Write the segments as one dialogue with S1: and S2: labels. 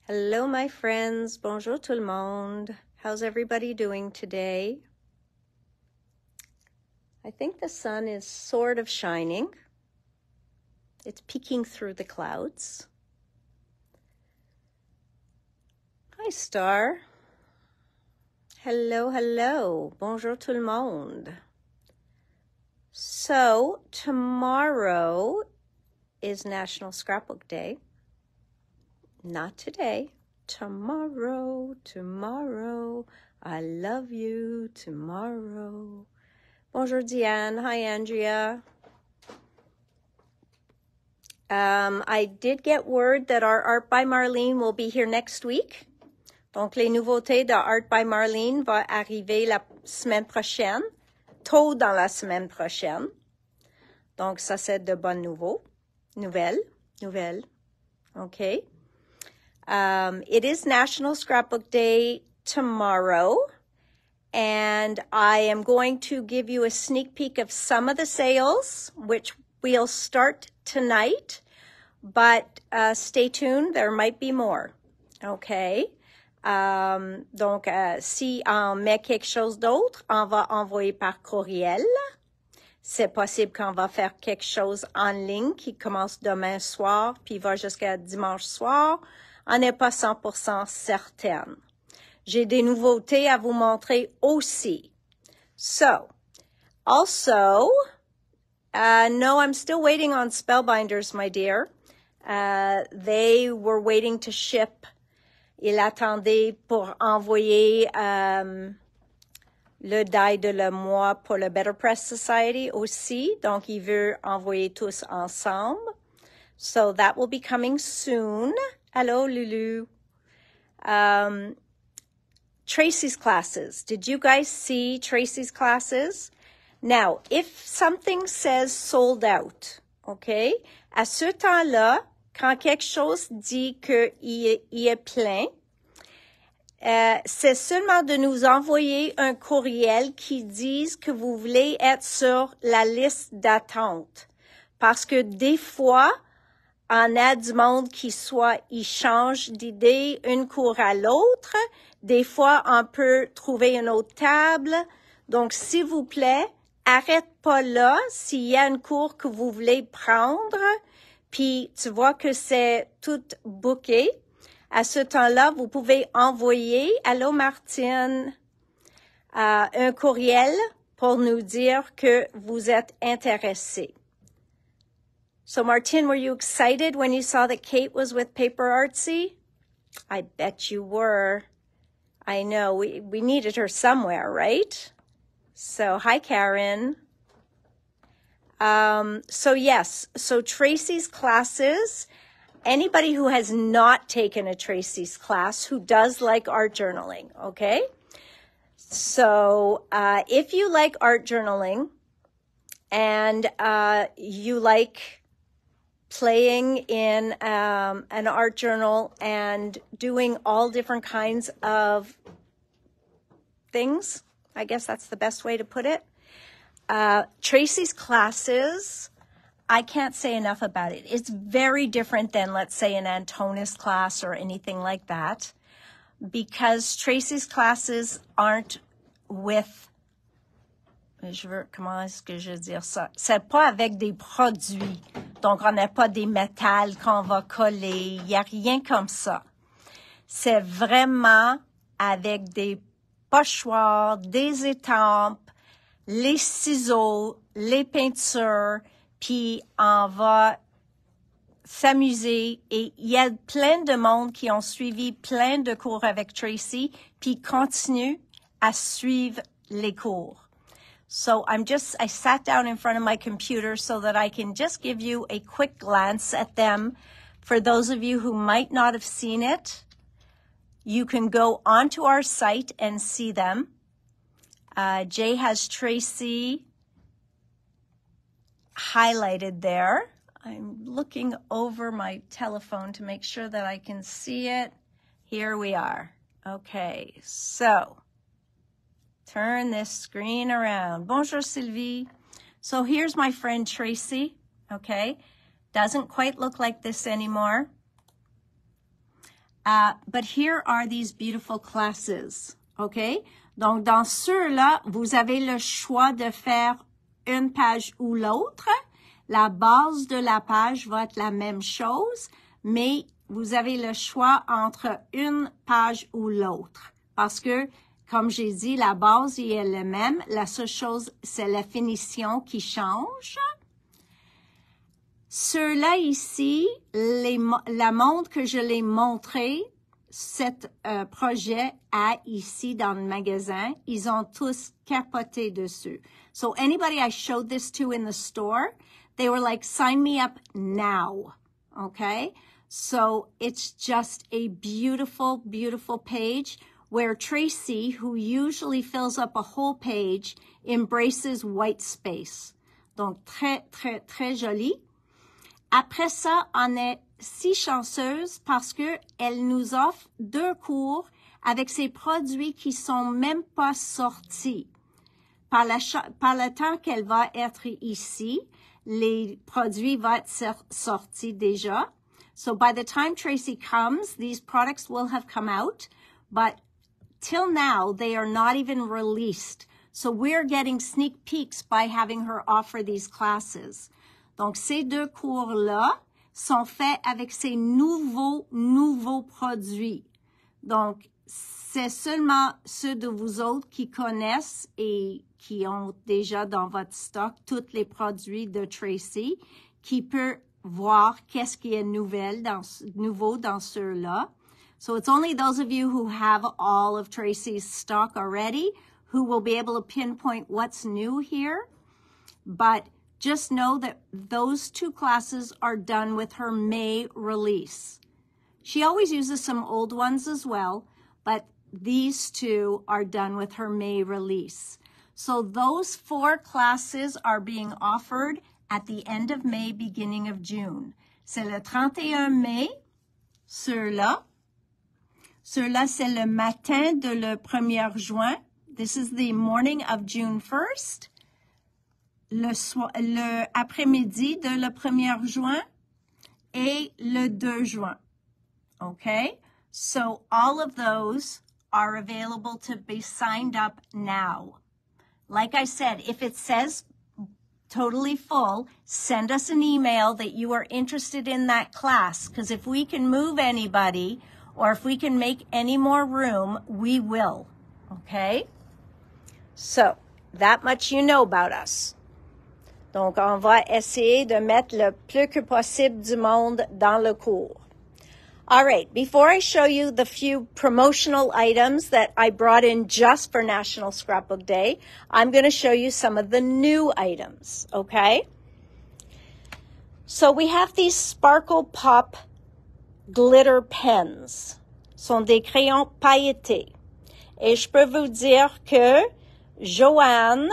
S1: Hello, my friends. Bonjour tout le monde. How's everybody doing today? I think the sun is sort of shining. It's peeking through the clouds. Hi, Star. Hello, hello. Bonjour tout le monde. So, tomorrow is National Scrapbook Day. Not today. Tomorrow, tomorrow. I love you tomorrow. Bonjour, Diane. Hi, Andrea. I did get word that our Art by Marlene will be here next week. Donc, les nouveautés de Art by Marlene vont arriver la semaine prochaine, tôt dans la semaine prochaine. Donc, ça, c'est de bonnes nouvelles. Okay. It is National Scrapbook Day tomorrow, and I am going to give you a sneak peek of some of the sales, which we'll start tonight, but stay tuned, there might be more, okay? Donc, si on met quelque chose d'autre, on va envoyer par courriel. C'est possible qu'on va faire quelque chose en ligne qui commence demain soir, puis va jusqu'à dimanche soir. On n'est pas 100% certaine. J'ai des nouveautés à vous montrer aussi. So, also, no, I'm still waiting on Spellbinders, my dear. They were waiting to ship. Ils attendaient pour envoyer le die de le mois pour le Better Press Society aussi. Donc, ils veulent envoyer tous ensemble. So, that will be coming soon. Hello, Lulu. Tracy's classes. Did you guys see Tracy's classes? Now, if something says sold out, okay, à ce temps-là, quand quelque chose dit qu'il est plein, c'est seulement de nous envoyer un courriel qui dise que vous voulez être sur la liste d'attente. Parce que des fois, on a du monde qui il change d'idée une cours à l'autre. Des fois, on peut trouver une autre table. Donc, s'il vous plaît, arrête pas là s'il y a une cours que vous voulez prendre, puis tu vois que c'est tout booké. À ce temps-là, vous pouvez envoyer, allô Martine, un courriel pour nous dire que vous êtes intéressé. So Martine, were you excited when you saw that Kate was with Paper Artsy? I bet you were. I know, we needed her somewhere, right? So, hi, Karen. So yes, so Tracy's classes, anybody who has not taken a Tracy's class, who does like art journaling, okay? So, if you like art journaling and you like playing in an art journal and doing all different kinds of things, I guess that's the best way to put it. Tracy's classes, I can't say enough about it. It's very different than, let's say, an Antonis class or anything like that, because Tracy's classes aren't with, comment est-ce que je veux dire ça? C'est pas avec des produits. Donc, on n'a pas des métals qu'on va coller. Il n'y a rien comme ça. C'est vraiment avec des pochoirs, des étampes, les ciseaux, les peintures, puis on va s'amuser. Et il y a plein de monde qui ont suivi plein de cours avec Tracy, puis continuent à suivre les cours. So I sat down in front of my computer so that I can just give you a quick glance at them. For those of you who might not have seen it, you can go onto our site and see them. Jay has Tracy highlighted there. I'm looking over my telephone to make sure that I can see it. Here we are. Okay, so turn this screen around. Bonjour, Sylvie. So here's my friend Tracy, okay? Doesn't quite look like this anymore. But here are these beautiful classes, OK? Donc, dans ceux-là, vous avez le choix de faire une page ou l'autre. La base de la page va être la même chose, mais vous avez le choix entre une page ou l'autre. Parce que, comme j'ai dit, la base y est la même. La seule chose, c'est la finition qui change. Ceux-là ici, la montre que je l'ai montré, cet projet a ici dans le magasin, ils ont tous capoté dessus. So anybody I showed this to in the store, they were like, sign me up now, okay? So it's just a beautiful, beautiful page where Tracy, who usually fills up a whole page, embraces white space. Donc, très, très, très joli. Après ça, on est si chanceuse parce que elle nous offre 2 cours avec ces produits qui sont même pas sortis. Par le temps qu'elle va être ici, les produits vont être sortis déjà. So by the time Tracy comes, these products will have come out, but till now, they are not even released. So we're getting sneak peeks by having her offer these classes. Donc, ces 2 cours-là sont faits avec ces nouveaux produits. Donc, c'est seulement ceux de vous autres qui connaissent et qui ont déjà dans votre stock tous les produits de Tracy, qui peut voir qu'est-ce qui est nouveau dans ceux-là. So it's only those of you who have all of Tracy's stock already who will be able to pinpoint what's new here. But just know that those 2 classes are done with her May release. She always uses some old ones as well, but these 2 are done with her May release. So those 4 classes are being offered at the end of May, beginning of June. C'est le 31 mai, ceux-là. Ceux-là, c'est le matin de le 1er juin. This is the morning of June 1st. Le après-midi de le 1er juin et le 2 juin. Okay? So all of those are available to be signed up now. Like I said, if it says totally full, send us an email that you are interested in that class, because if we can move anybody or if we can make any more room, we will. Okay? So, that much you know about us. Donc, on va essayer de mettre le plus que possible du monde dans le cours. All right, before I show you the few promotional items that I brought in just for National Scrapbook Day, I'm going to show you some of the new items, okay? So we have these Sparkle Pop glitter pens. Ce sont des crayons pailletés. Et je peux vous dire que Joanne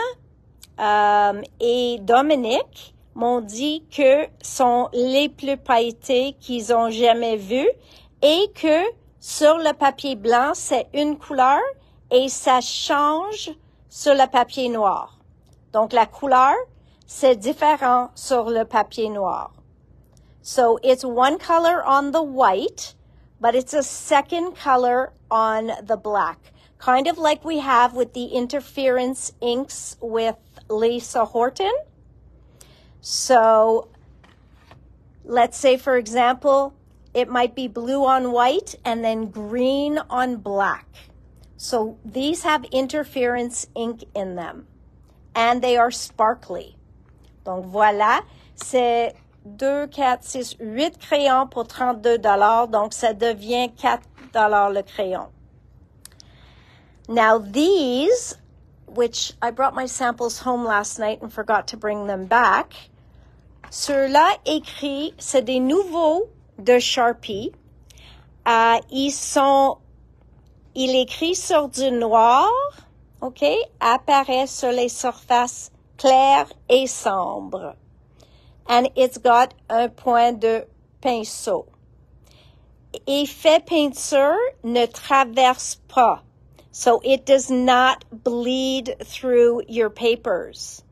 S1: et Dominique m'ont dit que sont les plus pailletés qu'ils ont jamais vus et que sur le papier blanc, c'est une couleur et ça change sur le papier noir. Donc, la couleur, c'est différent sur le papier noir. So, it's one color on the white, but it's a second color on the black. Kind of like we have with the interference inks with Lisa Horton. So, let's say, for example, it might be blue on white and then green on black. So, these have interference ink in them. And they are sparkly. Donc, voilà, c'est 2, 4, 6, 8 crayons pour $32. Donc, ça devient $4 le crayon. Now, these, which I brought my samples home last night and forgot to bring them back, ceux-là écrits, c'est des nouveaux de Sharpie. Il écrit sur du noir, OK, apparaît sur les surfaces claires et sombres. And it's got un point de pinceau. Effet peinture ne traverse pas. So it does not bleed through your papers.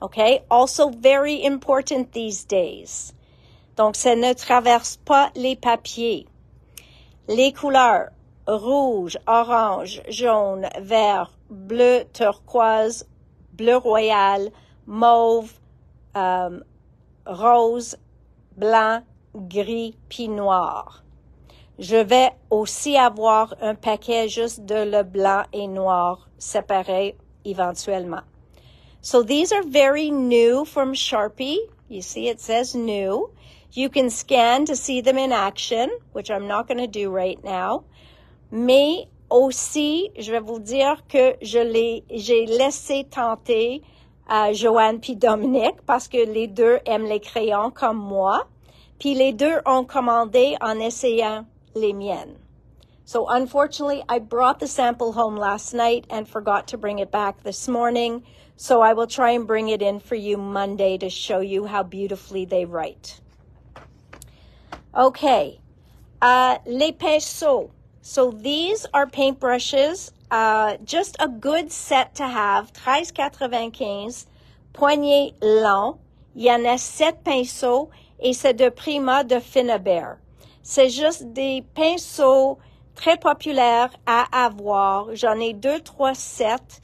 S1: Okay? Also very important these days. Donc, ça ne traverse pas les papiers. Les couleurs rouge, orange, jaune, vert, bleu, turquoise, bleu royal, mauve, rose, blanc, gris, puis noir. Je vais aussi avoir un paquet juste de le blanc et noir séparés éventuellement. So these are very new from Sharpie. You see it says new. You can scan to see them in action, which I'm not going to do right now. Mais aussi, je vais vous dire que j'ai laissé tenter Joanne puis Dominique parce que les deux aiment les crayons comme moi. Puis les deux ont commandé en essayant les miennes. So unfortunately, I brought the sample home last night and forgot to bring it back this morning. So I will try and bring it in for you Monday to show you how beautifully they write. Okay, les pinceaux. So these are paintbrushes, just a good set to have, $13,95, poignet long. Il y en a 7 pinceaux et c'est de Prima de Finnabair. C'est juste des pinceaux très populaires à avoir. J'en ai 2-3 sets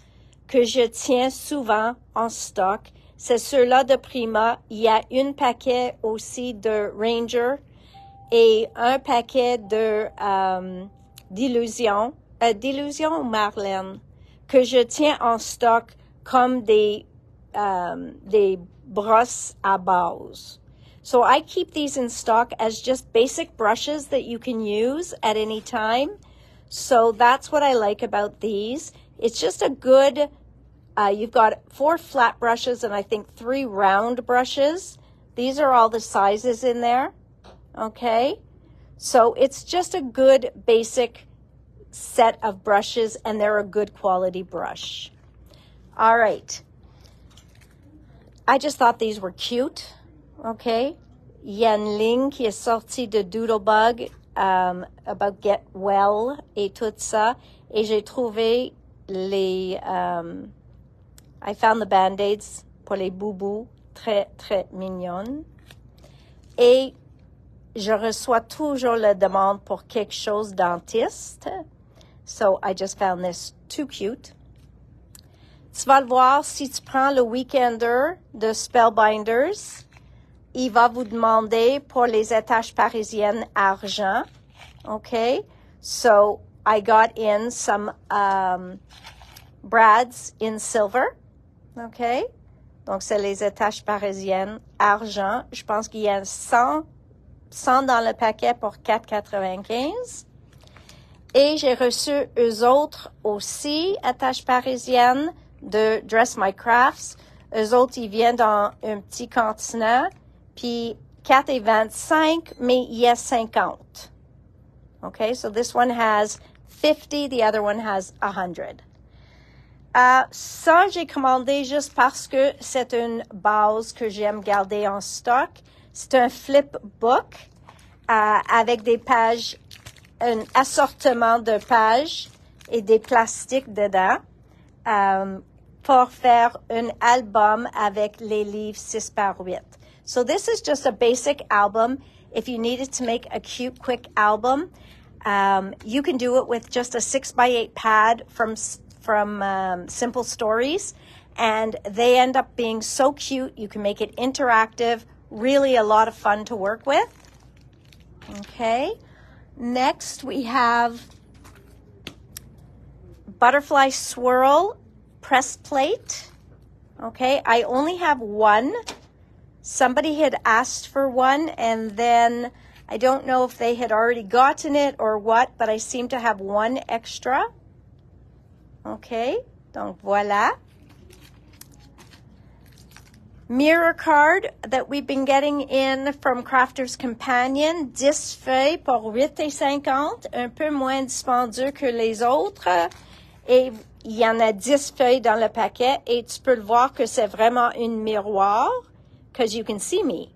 S1: que je tiens souvent en stock. C'est ceux-là de Prima. Il y a un paquet aussi de Ranger et un paquet de d'Illusion ou Marlène que je tiens en stock comme des brosses à base. So I keep these in stock as just basic brushes that you can use at any time. So that's what I like about these. It's just a good, you've got 4 flat brushes and I think 3 round brushes. These are all the sizes in there. Okay? So it's just a good basic set of brushes and they're a good quality brush. All right. I just thought these were cute. Okay. Il y a une ligne qui est sortie de Doodlebug about get well et tout ça. Et j'ai trouvé les... I found the Band-Aids pour les boubous très, très mignonnes. Et je reçois toujours la demande pour quelque chose dentiste. So I just found this too cute. Tu vas le voir si tu prends le Weekender de Spellbinders. Il va vous demander pour les attaches parisiennes argent. Okay? So I got in some brads in silver. Okay? Donc c'est les attaches parisiennes argent. Je pense qu'il y a 100 dans le paquet pour $4,95. Et j'ai reçu eux autres aussi, attaches parisiennes de Dress My Crafts. Eux autres, ils viennent dans un petit continent. Puis 4,25, mais il y a 50. Okay, so this one has 50, the other one has 100. Ça, j'ai commandé juste parce que c'est une base que j'aime garder en stock. C'est un flipbook avec des pages, un assortiment de pages et des plastiques dedans pour faire un album avec les livres 6 par 8. So this is just a basic album. If you needed to make a cute, quick album, you can do it with just a 6x8 pad from Simple Stories. And they end up being so cute. You can make it interactive. Really a lot of fun to work with. Okay. Next, we have Butterfly Swirl press plate. Okay. I only have one. Somebody had asked for one, and then I don't know if they had already gotten it or what, but I seem to have one extra. Okay. Donc, voilà. Mirror card that we've been getting in from Crafter's Companion, 10 feuilles pour $8,50, un peu moins dispendieux que les autres. Et il y en a 10 feuilles dans le paquet et tu peux le voir que c'est vraiment une miroir, because you can see me.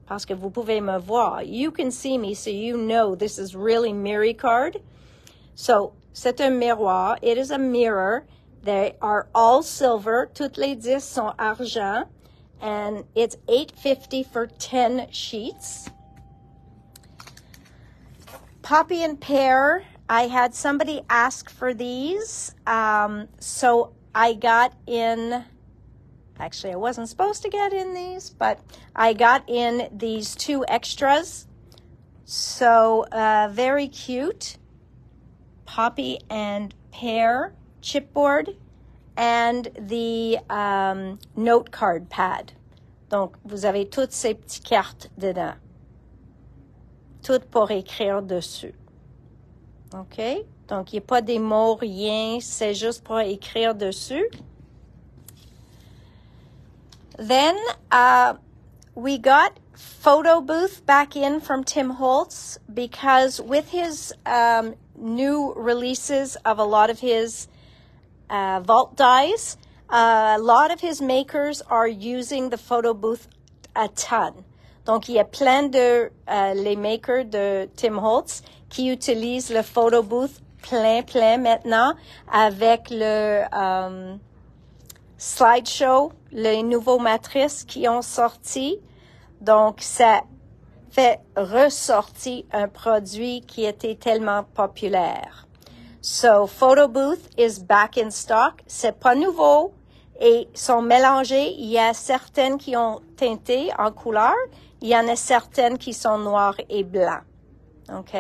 S1: Parce que vous pouvez me voir. You can see me, so you know this is really mirror card. So, c'est un miroir. It is a mirror. They are all silver. Toutes les 10 sont argent. And it's $8.50 for 10 sheets. Poppy and Pear. I had somebody ask for these. So I got in, actually I wasn't supposed to get in these, but I got in these 2 extras. So very cute. Poppy and Pear chipboard and the note card pad. Donc, vous avez toutes ces petites cartes dedans. Toutes pour écrire dessus. OK? Donc, il n'y a pas des mots, rien. C'est juste pour écrire dessus. Then, we got photo booth back in from Tim Holtz because with his new releases of a lot of his vault dies, a lot of his makers are using the photo booth a ton. Donc, il y a plein de les makers de Tim Holtz qui utilisent le photo booth plein maintenant avec le slideshow, les nouveaux matrices qui ont sorti. Donc, ça fait ressortir un produit qui était tellement populaire. So, photo booth is back in stock. C'est pas nouveau et sont mélangés. Il y a certaines qui ont teinté en couleur. Il y en a certaines qui sont noires et blancs. OK?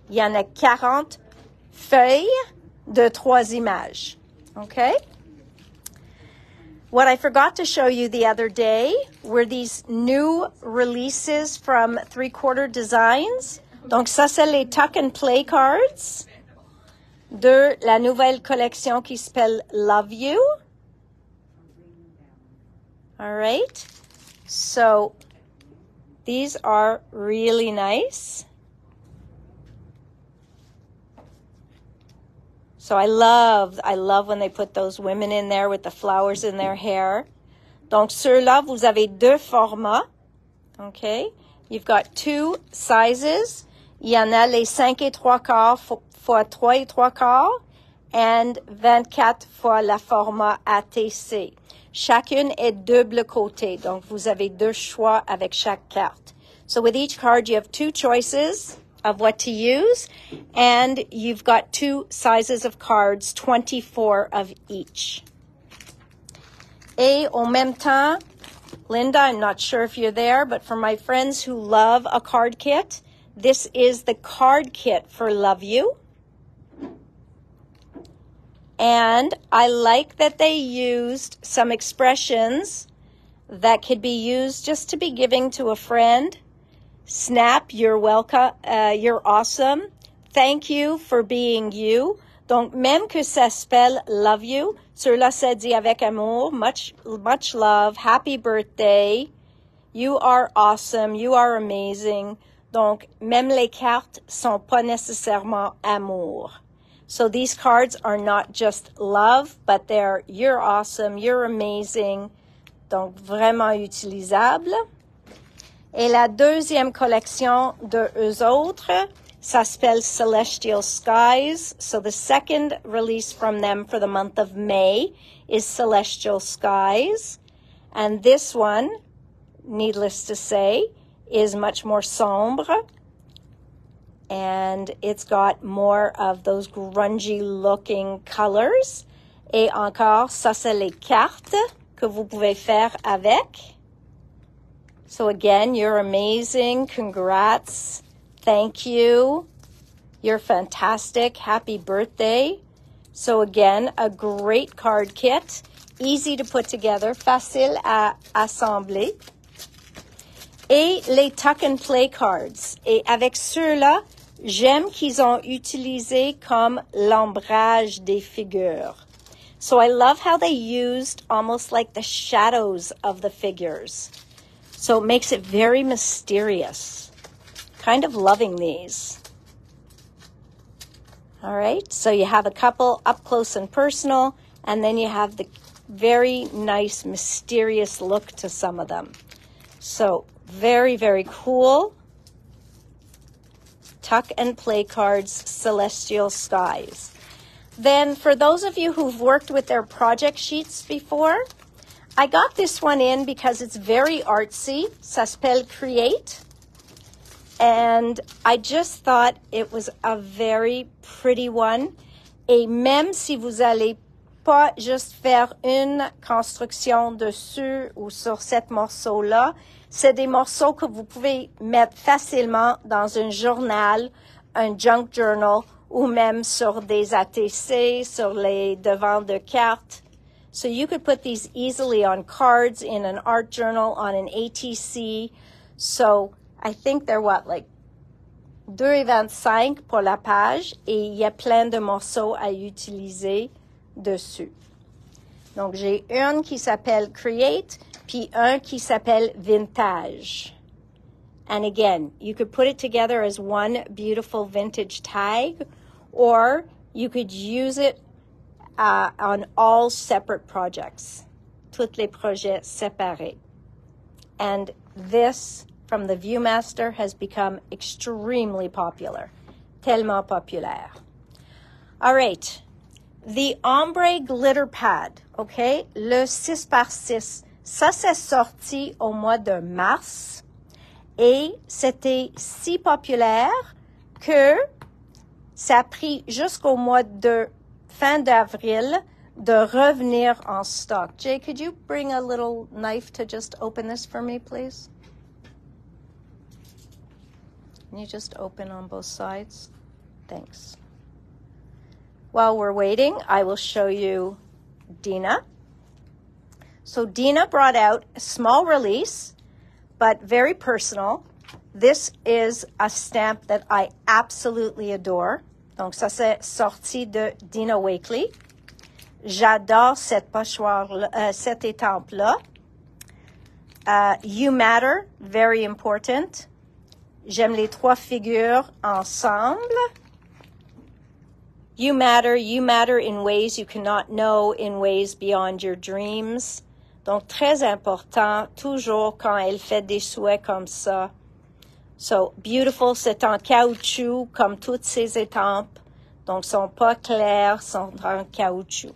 S1: Il y en a 40 feuilles de 3 images. OK? What I forgot to show you the other day were these new releases from 3/4 Designs. Donc, ça, c'est les Tuck and Play cards de la nouvelle collection qui s'appelle Love You. All right. So, these are really nice. So I love when they put those women in there with the flowers in their hair. Donc, ceux-là, vous avez 2 formats. OK? You've got 2 sizes. Il y en a les 5 et 3/4 fois 3 et 3/4 and 24 fois la format ATC. Chacune est double côté. Donc, vous avez 2 choix avec chaque carte. So with each card, you have 2 choices of what to use, and you've got 2 sizes of cards, 24 of each. Et en même temps, Linda, I'm not sure if you're there, but for my friends who love a card kit, this is the card kit for Love You. And I like that they used some expressions that could be used just to be giving to a friend. Snap, you're welcome, you're awesome. Thank you for being you. Donc, même que ça s'appelle Love You, cela se dit avec amour, much love, happy birthday, you are awesome, you are amazing. Donc, même les cartes sont pas nécessairement amour. So these cards are not just love, but they're you're awesome, you're amazing. Donc, vraiment utilisable. Et la deuxième collection de eux autres, ça s'appelle Celestial Skies. So the second release from them for the month of May is Celestial Skies. And this one, needless to say, is much more sombre. And it's got more of those grungy looking colors. Et encore, ça c'est les cartes que vous pouvez faire avec. So again, you're amazing. Congrats. Thank you. You're fantastic. Happy birthday. So again, a great card kit. Easy to put together. Facile à assembler. Et les Tuck and Play cards. Et avec ceux-là, j'aime qu'ils ont utilisé comme l'ombrage des figures. So I love how they used almost like the shadows of the figures. So it makes it very mysterious. Kind of loving these. All right, so you have a couple up close and personal, and then you have the very nice, mysterious look to some of them. So very, very cool. Tuck and Play cards, Celestial Skies. Then for those of you who've worked with their project sheets before, I got this one in because it's very artsy. Ça s'appelle Create. And I just thought it was a very pretty one. Et même si vous allez pas juste faire une construction dessus ou sur cet morceau-là, c'est des morceaux que vous pouvez mettre facilement dans un journal, un junk journal, ou même sur des ATC, sur les devants de cartes. So you could put these easily on cards, in an art journal, on an ATC. So I think they're like 2,25 pour la page, et il y a plein de morceaux à utiliser dessus. Donc, j'ai une qui s'appelle Create, puis un qui s'appelle Vintage. And again, you could put it together as one beautiful vintage tag, or you could use it on all separate projects, tous les projets séparés. And this, from the ViewMaster, has become extremely popular, tellement populaire. All right. The ombre glitter pad, OK? Le 6x6. Ça, c'est sorti au mois de mars et c'était si populaire que ça a pris jusqu'au mois de fin d'avril de revenir en stock. Jay, could you bring a little knife to just open this for me, please? Can you just open on both sides? Thanks. While we're waiting, I will show you Dina. So Dina brought out a small release, but very personal. This is a stamp that I absolutely adore. Donc ça, c'est sorti de Dina Wakley. J'adore cette cette étampe-là. You Matter, very important. J'aime les trois figures ensemble. You matter in ways you cannot know, in ways beyond your dreams. Donc, très important, toujours quand elle fait des souhaits comme ça. So, beautiful, c'est en caoutchouc, comme toutes ces étampes. Donc, sont pas claires, sont en caoutchouc.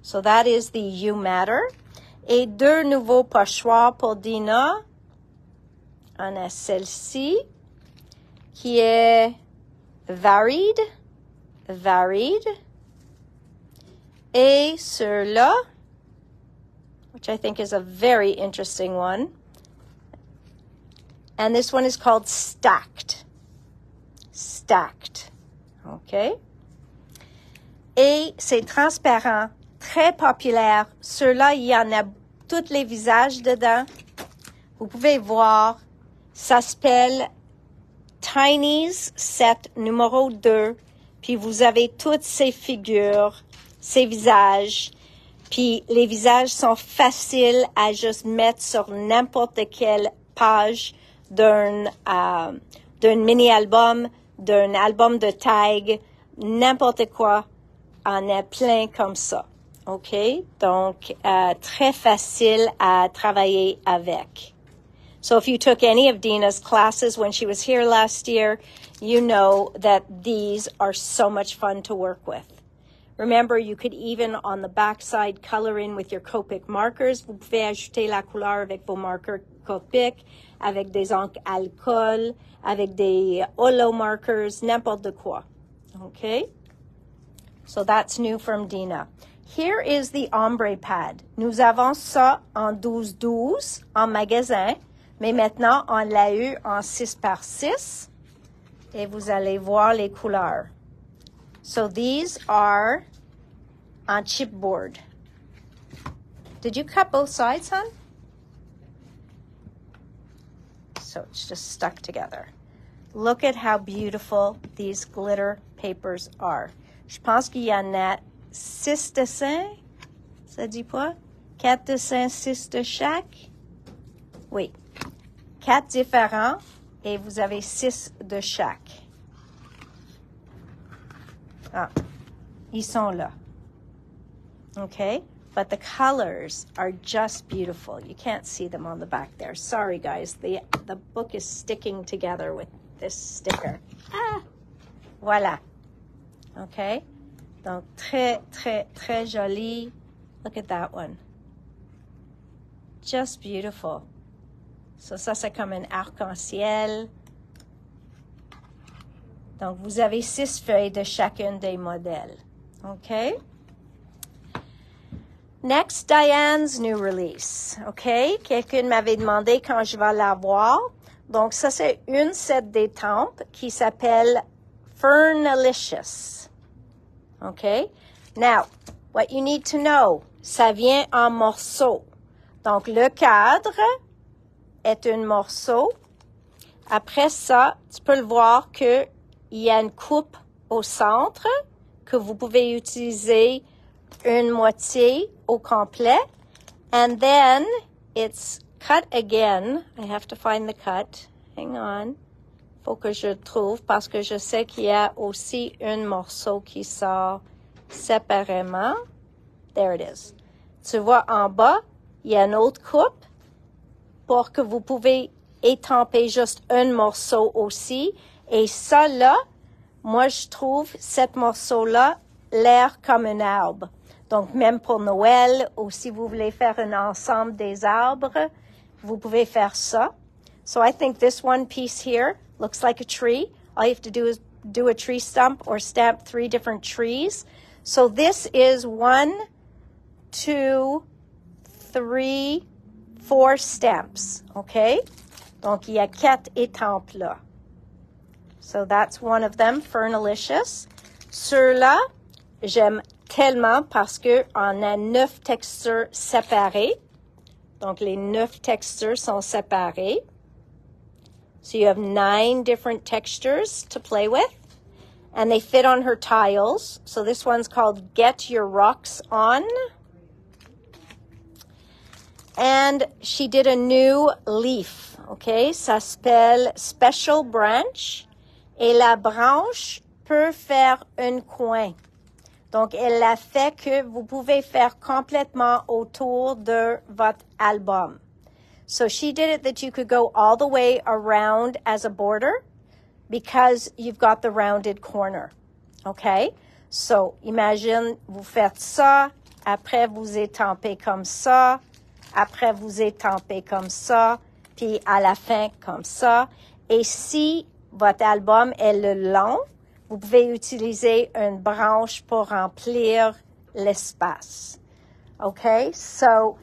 S1: So, that is the You Matter. Et deux nouveaux pochoirs pour Dina. On a celle-ci, qui est Varied. Et ceux-là, which I think is a very interesting one. And this one is called Stacked. OK? Et c'est transparent, très populaire. Ceux-là, il y en a tous les visages dedans. Vous pouvez voir, ça s'appelle Tiny's Set numéro 2. Puis vous avez toutes ces figures, ces visages. Puis les visages sont faciles à juste mettre sur n'importe quelle page d'un mini-album, d'un album de tag, n'importe quoi. On a plein comme ça. OK? Donc, très facile à travailler avec. So if you took any of Dina's classes when she was here last year, you know that these are so much fun to work with. Remember, you could even on the backside color in with your Copic markers. Vous pouvez ajouter la couleur avec vos marqueurs Copic, avec des encres alcool, avec des holo markers, n'importe quoi. Okay? So that's new from Dina. Here is the ombre pad. Nous avons ça en 12-12 en magasin. Mais maintenant, on l'a eu en 6x6 et vous allez voir les couleurs. So these are on chipboard. Did you cut both sides, hon? So it's just stuck together. Look at how beautiful these glitter papers are. Je pense qu'il y en a 6 dessins. Ça dit quoi? 4 dessins, 6 de chaque? Oui. 4 différents et vous avez 6 de chaque. Ah, ils sont là. Okay? But the colors are just beautiful. You can't see them on the back there. Sorry, guys. The book is sticking together with this sticker. Ah! Voilà. Okay? Donc, très, très, très joli. Look at that one. Just beautiful. So ça, c'est comme un arc-en-ciel. Donc, vous avez 6 feuilles de chacun des modèles. OK? Next, Diane's new release. OK? Quelqu'un m'avait demandé quand je vais l'avoir. Donc, ça, c'est une set d'étampes qui s'appelle Fernalicious. OK? Now, what you need to know, ça vient en morceaux. Donc, le cadre est un morceau. Après ça, tu peux le voir qu'il y a une coupe au centre que vous pouvez utiliser une moitié au complet. And then it's cut again. I have to find the cut. Hang on. Faut que je le trouve parce que je sais qu'il y a aussi un morceau qui sort séparément. There it is. Tu vois en bas, il y a une autre coupe pour que vous pouvez étamper juste un morceau aussi. Et ça là, moi je trouve cet morceau-là l'air comme un arbre. Donc même pour Noël ou si vous voulez faire un ensemble des arbres, vous pouvez faire ça. So I think this one piece here looks like a tree. All you have to do is do a tree stump or stamp 3 different trees. So this is 1, 2, 3, 4 stamps, okay? Donc, il y a 4 étampes là. So that's one of them, Fernalicious. Ceux-là, j'aime tellement parce que on a 9 textures séparées. Donc, les 9 textures sont séparées. So you have 9 different textures to play with. And they fit on her tiles. So this one's called Get Your Rocks On. And she did a new leaf, okay? Ça s'appelle Special Branch. Et la branche peut faire un coin. Donc, elle a fait que vous pouvez faire complètement autour de votre album. So she did it that you could go all the way around as a border because you've got the rounded corner, okay? So, imagine, vous faites ça, après vous étampez comme ça, après vous étampez comme ça, puis à la fin comme ça. Et si votre album est le long, vous pouvez utiliser une branche pour remplir l'espace. Okay? So,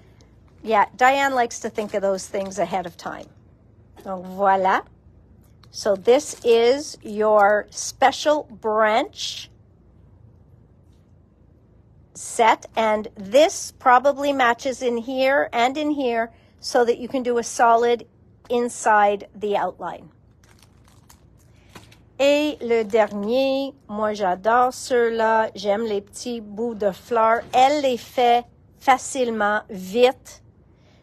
S1: yeah, Diane likes to think of those things ahead of time. Donc, voilà. So, this is your special branch set, and this probably matches in here and in here so that you can do a solid inside the outline. Et le dernier, moi j'adore ceux-là, j'aime les petits bouts de fleurs. Elle les fait facilement, vite.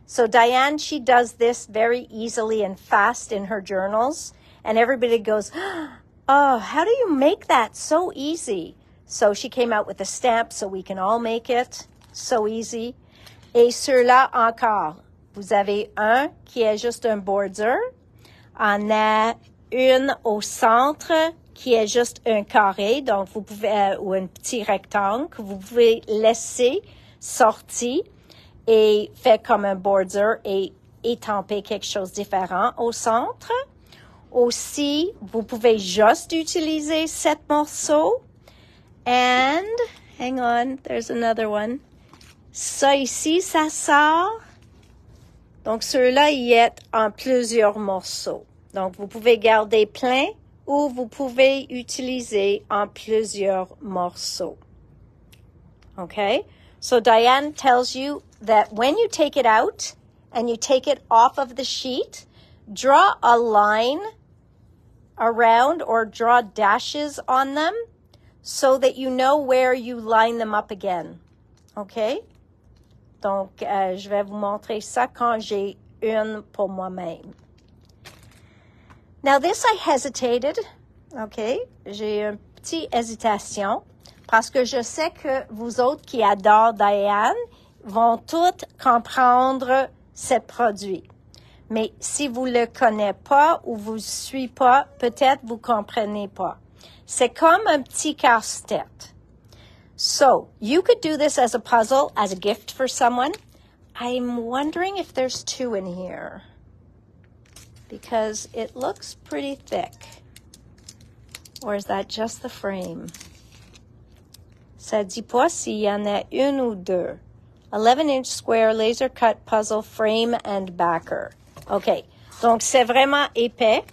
S1: So Diane, she does this very easily and fast in her journals. And everybody goes, oh, how do you make that so easy? So she came out with a stamp so we can all make it so easy. Et ceux-là encore, vous avez un qui est juste un border. On a une au centre qui est juste un carré, donc vous pouvez, ou un petit rectangle que vous pouvez laisser sortir et faire comme un border et étamper quelque chose de différent au centre. Aussi, vous pouvez juste utiliser 7 morceaux. And, hang on, there's another one. Ça ici, ça sort. Donc, ceux-là, ils est en plusieurs morceaux. Donc, vous pouvez garder plein ou vous pouvez utiliser en plusieurs morceaux. Okay? So, Diane tells you that when you take it out and you take it off of the sheet, draw a line around or draw dashes on them so that you know where you line them up again. Okay? Donc, je vais vous montrer ça quand j'ai une pour moi-même. Now, this I hesitated, okay? J'ai une petite hésitation parce que je sais que vous autres qui adorent Diane vont toutes comprendre ce produit. Mais si vous le connaissez pas ou vous ne suivez pas, peut-être vous comprenez pas. C'est comme un petit casse-tête. So, you could do this as a puzzle, as a gift for someone. I'm wondering if there's 2 in here, because it looks pretty thick. Or is that just the frame? Ça dit pas s'il y en a une ou deux. 11-inch square laser cut puzzle frame and backer. OK. Donc, c'est vraiment épais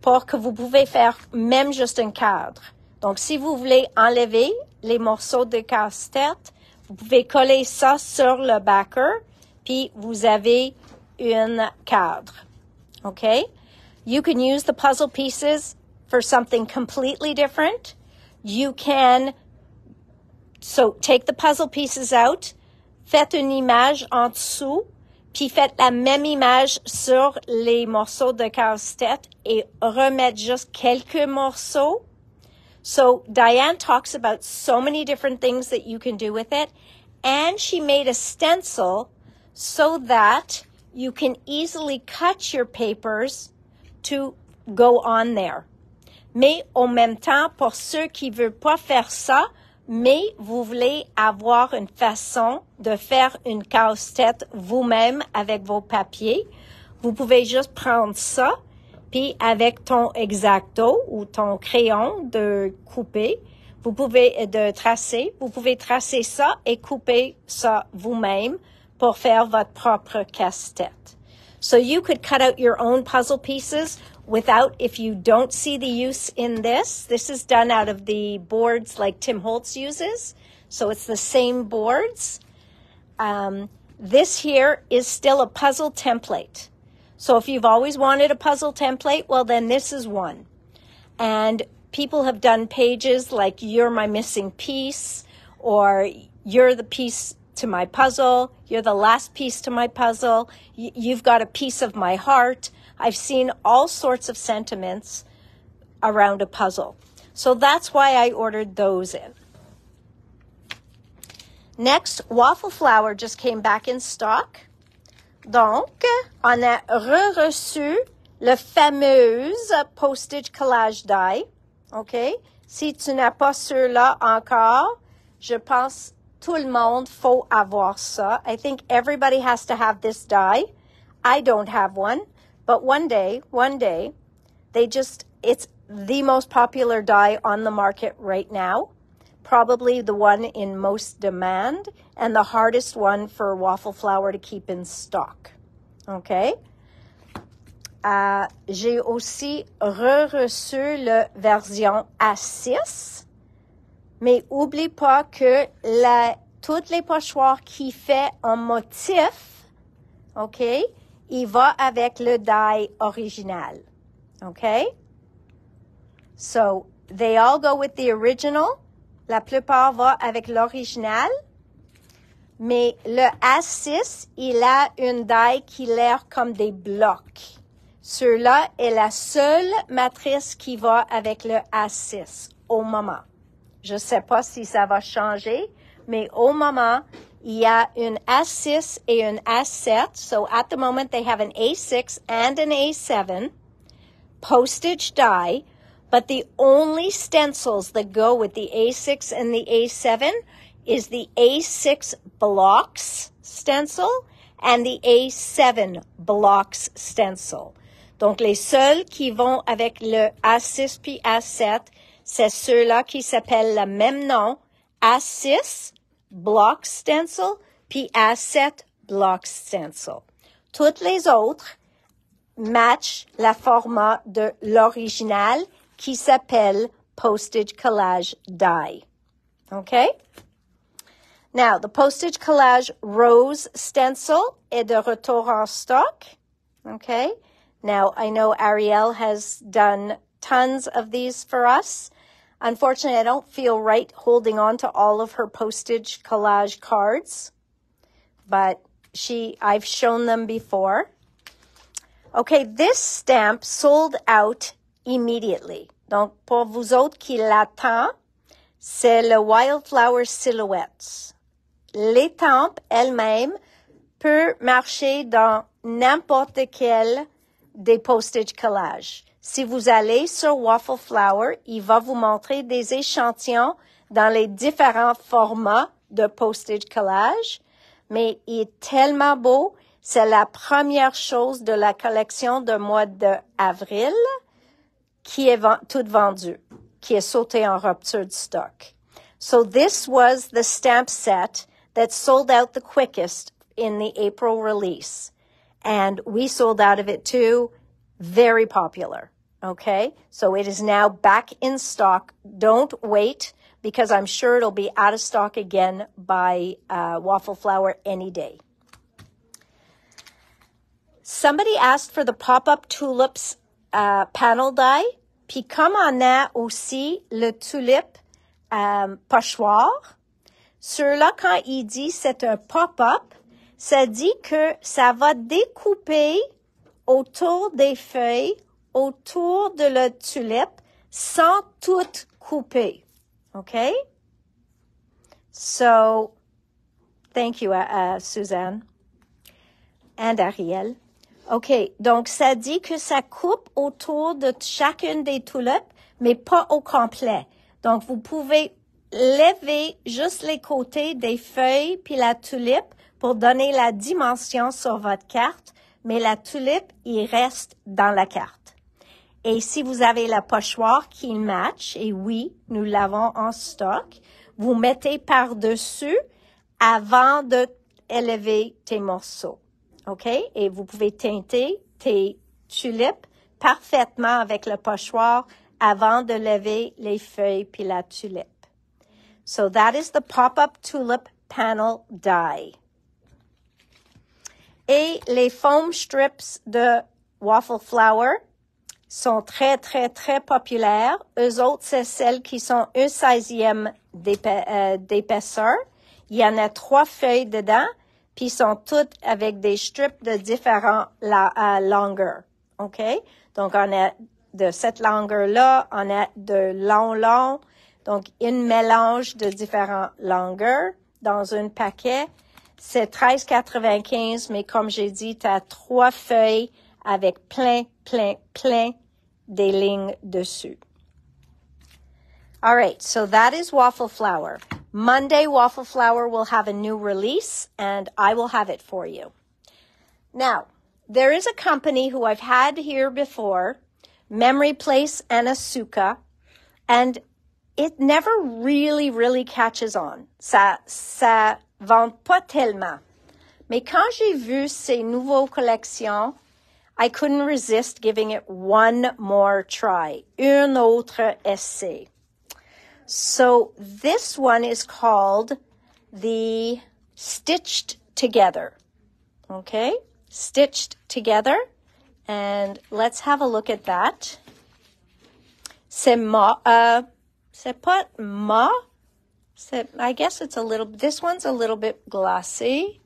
S1: pour que vous pouvez faire même juste un cadre. Donc, si vous voulez enlever les morceaux de casse-tête, vous pouvez coller ça sur le backer, puis vous avez un cadre. OK? You can use the puzzle pieces for something completely different. You can, so take the puzzle pieces out, faites une image en dessous, puis faites la même image sur les morceaux de casse-tête et remettre juste quelques morceaux. So Diane talks about so many different things that you can do with it, and she made a stencil so that you can easily cut your papers to go on there. Mais en même temps, pour ceux qui ne veulent pas faire ça, mais vous voulez avoir une façon de faire une casse-tête vous-même avec vos papiers, vous pouvez juste prendre ça, puis avec ton X-Acto ou ton crayon de couper, vous pouvez tracer ça et couper ça vous-même pour faire votre propre casse-tête. So you could cut out your own puzzle pieces without, if you don't see the use in this. This is done out of the boards like Tim Holtz uses. So it's the same boards. This here is still a puzzle template. So if you've always wanted a puzzle template, well, then this is one. And people have done pages like You're My Missing Piece, or You're the Piece to My Puzzle, You're the Last Piece to My Puzzle, You've Got a Piece of My Heart. I've seen all sorts of sentiments around a puzzle. So that's why I ordered those in. Next, waffle flour just came back in stock. Donc, on a reçu le fameux postage collage die. OK? Si tu n'as pas ceux-là encore, je pense tout le monde faut avoir ça. I think everybody has to have this die. I don't have one. But one day, it's the most popular die on the market right now. Probably the one in most demand and the hardest one for waffle flour to keep in stock. OK? J'ai aussi reçu la version A6. Mais oublie pas que toutes les pochoirs qui fait en motif, OK, il va avec le die original. OK? So, they all go with the original. La plupart va avec l'original. Mais le A6, il a une die qui a l'air comme des blocs. Ceux-là est la seule matrice qui va avec le A6 au moment. Je ne sais pas si ça va changer, mais au moment, il y a une A6 et une A7. So at the moment, they have an A6 and an A7 postage die, but the only stencils that go with the A6 and the A7 is the A6 blocks stencil and the A7 blocks stencil. Donc, les seuls qui vont avec le A6 puis A7, c'est ceux-là qui s'appellent le même nom, A6 block stencil puis A7 block stencil. Toutes les autres matchent la format de l'original qui s'appelle postage collage die. Okay? Now, the postage collage rose stencil est de retour en stock. Okay? Now, I know Ariel has done tons of these for us. Unfortunately, I don't feel right holding on to all of her postage collage cards, but I've shown them before. Okay, this stamp sold out immediately. Donc, pour vous autres qui l'attendent, c'est le Wildflower Silhouettes. L'étampe elle-même peut marcher dans n'importe quel des postage collages. Si vous allez sur Waffle Flower, il va vous montrer des échantillons dans les différents formats de postage collage, mais il est tellement beau. C'est la première chose de la collection de mois d'avril qui est toute vendue. qui est sauté en rupture de stock. So this was the stamp set that sold out the quickest in the April release. And we sold out of it too. Very popular. Okay? So it is now back in stock. Don't wait because I'm sure it'll be out of stock again by Waffle Flower any day. Somebody asked for the pop-up tulips panel die. Puis comme on a aussi le tulipe pochoir, ceux-là, quand il dit c'est un pop-up, ça dit que ça va découper autour des feuilles, autour de la tulipe, sans tout couper. Okay? So, thank you, Suzanne and Ariel. OK, donc ça dit que ça coupe autour de chacune des tulipes, mais pas au complet. Donc, vous pouvez lever juste les côtés des feuilles puis la tulipe pour donner la dimension sur votre carte, mais la tulipe, il reste dans la carte. Et si vous avez la pochoir qui match, et oui, nous l'avons en stock, vous mettez par-dessus avant de élever tes morceaux. OK? Et vous pouvez teinter tes tulipes parfaitement avec le pochoir avant de lever les feuilles puis la tulipe. So that is the pop-up tulip panel die. Et les foam strips de Waffle Flower sont très, très, très populaires. Eux autres, c'est celles qui sont 1/16e d'épaisseur. Il y en a 3 feuilles dedans. Puis ils sont toutes avec des strips de différentes longueurs. OK? Donc, on a de cette longueur-là, on a de long. Donc, une mélange de différentes longueurs dans un paquet. C'est $13,95, mais comme j'ai dit, tu as 3 feuilles avec plein des lignes dessus. All right, so that is Waffle Flower. Monday, Waffle Flower will have a new release, and I will have it for you. Now, there is a company who I've had here before, Memory Place and Asuka, and it never really catches on. Ça vend pas tellement. Mais quand j'ai vu ces nouvelles collections, I couldn't resist giving it one more try, un autre essai. So this one is called the Stitched Together. Okay? Stitched Together. And let's have a look at that. C'est pas ma. I guess it's this one's a little bit glossy.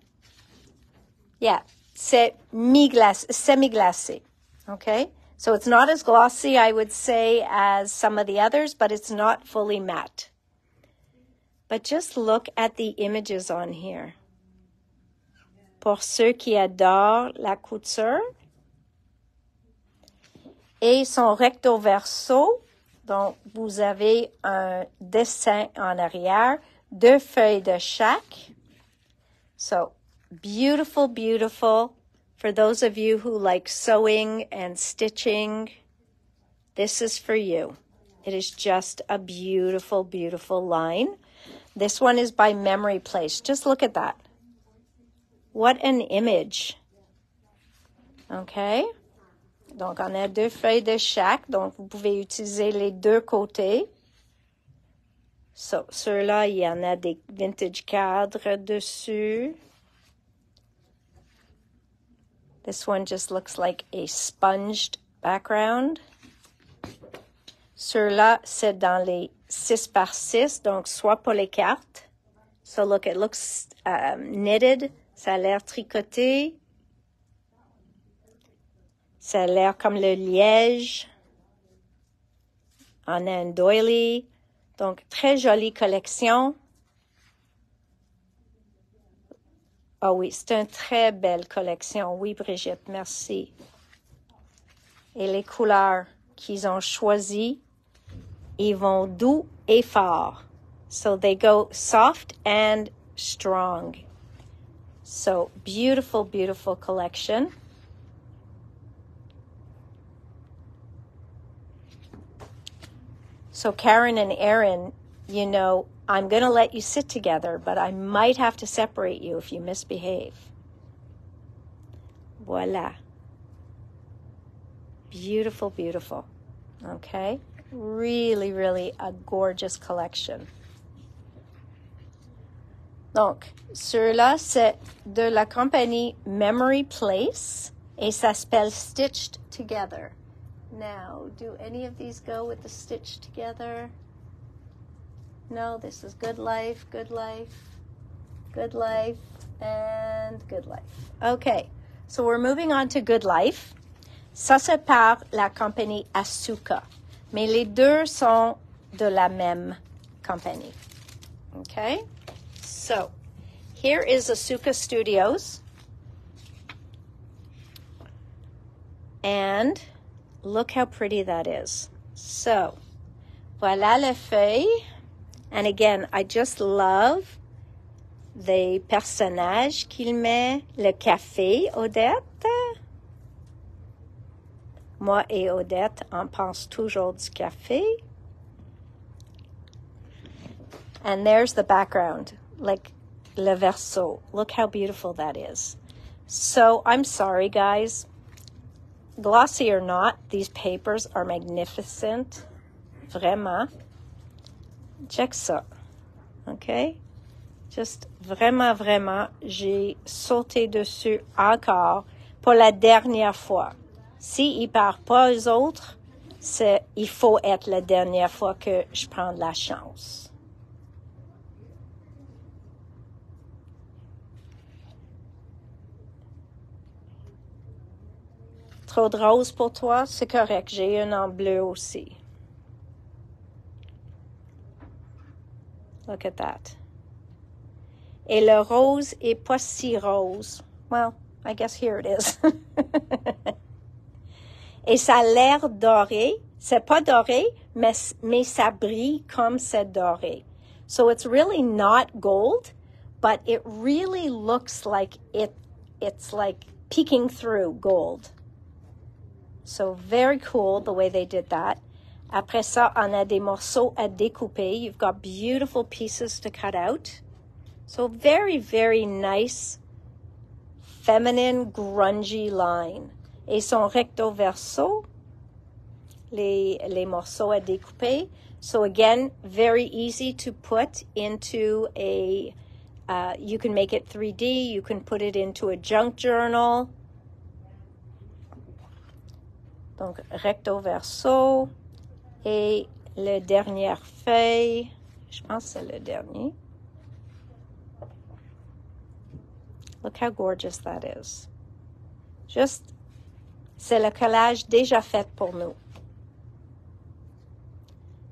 S1: Yeah. C'est semi-glacé. Okay? So it's not as glossy, I would say, as some of the others, but it's not fully matte. But just look at the images on here. Pour ceux qui adorent la couture. Et son recto verso, donc vous avez un dessin en arrière, 2 feuilles de chaque. So, beautiful. For those of you who like sewing and stitching, this is for you. It is just a beautiful line. This one is by Memory Place. Just look at that. What an image. Okay? Donc, on a 2 feuilles de chaque. Donc, vous pouvez utiliser les 2 côtés. So, ceux-là, il y en a des vintage cadres dessus. This one just looks like a sponged background. Ceux-là, c'est dans les 6x6, donc soit pour les cartes. So look, it looks knitted. Ça a l'air tricoté. Ça a l'air comme le liège. On a un doily. Donc, très jolie collection. Ah oui, c'est une très belle collection. Oui, Brigitte, merci. Et les couleurs qu'ils ont choisies, ils vont doux et fort. So they go soft and strong. So beautiful collection. So Karen and Aaron, you know, I'm going to let you sit together, but I might have to separate you if you misbehave. Voila. Beautiful, beautiful. Okay? Really, really a gorgeous collection. Donc, ceux-là, c'est de la compagnie Memory Place et ça s'appelle Stitched Together. Now, do any of these go with the stitched together? No, this is Good Life, Good Life, Good Life, and Good Life. Okay, so we're moving on to Good Life. Ça, c'est par la compagnie Asuka. Mais les deux sont de la même compagnie. Okay? So, here is Asuka Studios. And look how pretty that is. So, voilà les feuilles. And again, I just love the personnages qu'il met. Le café, Odette. Moi et Odette, on pense toujours du café. And there's the background, like le verso. Look how beautiful that is. So, I'm sorry, guys. Glossy or not, these papers are magnificent. Vraiment. Check ça. Okay? Just vraiment, vraiment, j'ai sauté dessus encore pour la dernière fois. S'ils ne parlent pas aux autres, il faut être la dernière fois que je prends de la chance. Trop de rose pour toi? C'est correct. J'ai une en bleu aussi. Look at that. Et le rose est pas si rose. Well, I guess here it is. Et ça a l'air doré. C'est pas doré, mais ça brille comme c'est doré. So it's really not gold, but it really looks like it's like peeking through gold. So very cool the way they did that. Après ça, on a des morceaux à découper. You've got beautiful pieces to cut out. So very, very nice, feminine, grungy line. Et son recto verso, les morceaux à découper. So again, very easy to put into a, you can make it 3D, you can put it into a junk journal. Donc, recto verso. Et le dernière feuille, je pense que c'est le dernier. Look how gorgeous that is. Juste, c'est le collage déjà fait pour nous.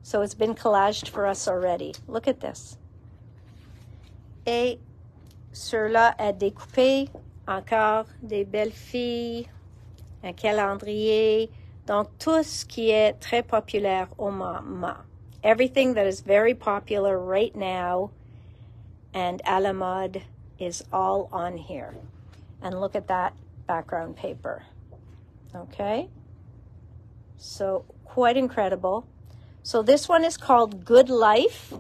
S1: So it's been collaged for us already. Look at this. Et ceux-là à découper, encore des belles filles, un calendrier. Donc, tout ce qui est très populaire au moment. Everything that is very popular right now and à la mode is all on here. And look at that background paper. Okay? So, quite incredible. So, this one is called Good Life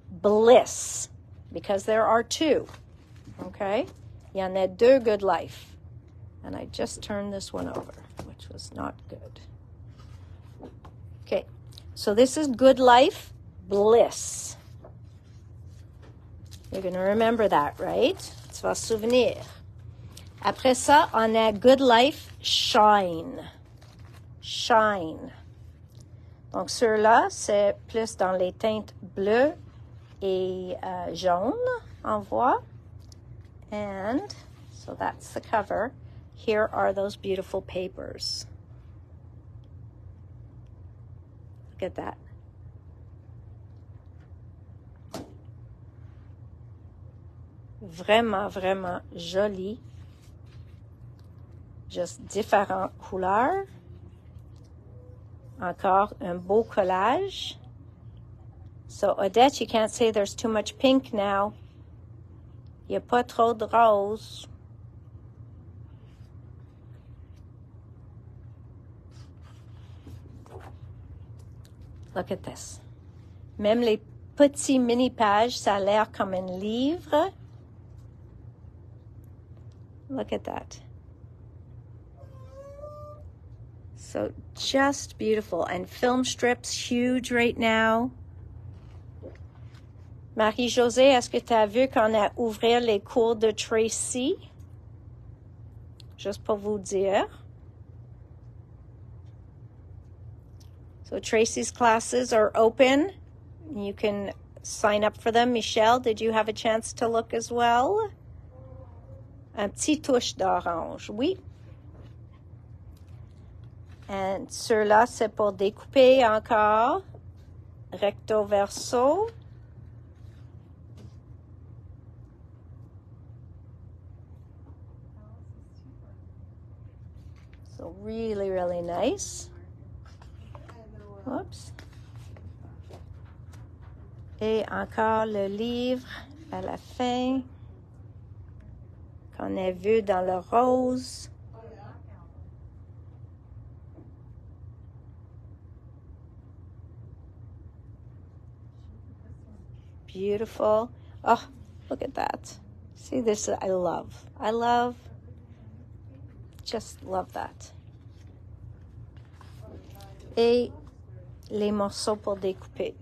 S1: Bliss, because there are two. Okay? Il y en a deux Good Life. And I just turned this one over, which was not good. Okay, so this is Good Life Bliss. You're going to remember that, right? Tu vas souvenir. Après ça, on a Good Life Shine. Shine. Donc, ceux-là, c'est plus dans les teintes bleues et jaunes, on voit. And so that's the cover. Here are those beautiful papers. Look at that. Vraiment, vraiment joli. Just différentes couleurs. Encore un beau collage. So, Odette, you can't say there's too much pink now. Il n'y a pas trop de rose. Look at this. Même les petits mini-pages, ça a l'air comme un livre. Look at that. So just beautiful. And film strips, huge right now. Marie-Josée, est-ce que tu as vu qu'on a ouvert les cours de Tracy? Juste pour vous dire. So Tracy's classes are open. You can sign up for them. Michelle, did you have a chance to look as well? Un petit touche d'orange, oui. Et ceux-là, c'est pour découper encore. Recto verso. So really, really nice. Oops. Et encore le livre à la fin qu'on a vu dans le rose. Beautiful. Oh, look at that. See, this I love. Just love that. Et les morceaux pour découper.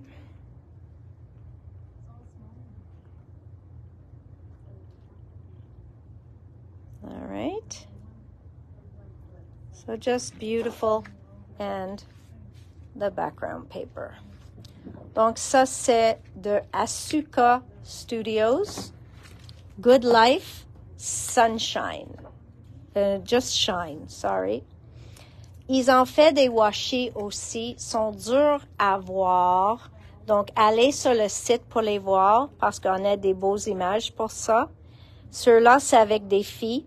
S1: All right. So just beautiful, and the background paper. Donc ça c'est de Asuka Studios. Good Life Sunshine. Just Shine, sorry. Ils ont fait des washi aussi, sont durs à voir. Donc, allez sur le site pour les voir parce qu'on a des beaux images pour ça. Ceux-là, c'est avec des filles.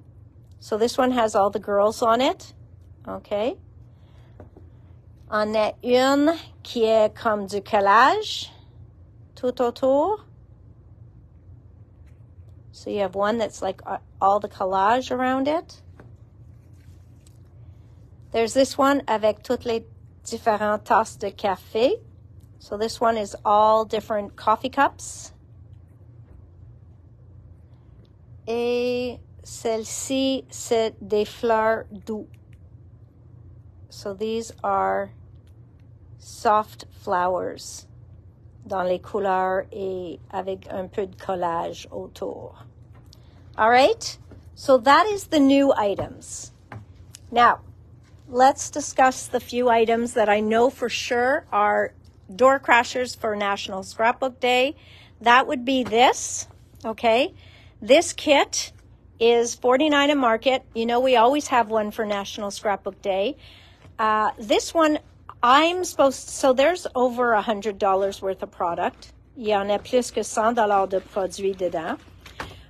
S1: So this one has all the girls on it. OK. On a une qui est comme du collage tout autour. So you have one that's like all the collage around it. There's this one avec toutes les différentes tasses de café. So this one is all different coffee cups. Et celle-ci, c'est des fleurs doux. So these are soft flowers dans les couleurs et avec un peu de collage autour. All right? So that is the new items. Now, let's discuss the few items that I know for sure are door crashers for National Scrapbook Day. That would be this, okay? This kit is $49 at Market. You know, we always have one for National Scrapbook Day. This one, so there's over $100 worth of product. Il y en a plus que $100 de produits dedans.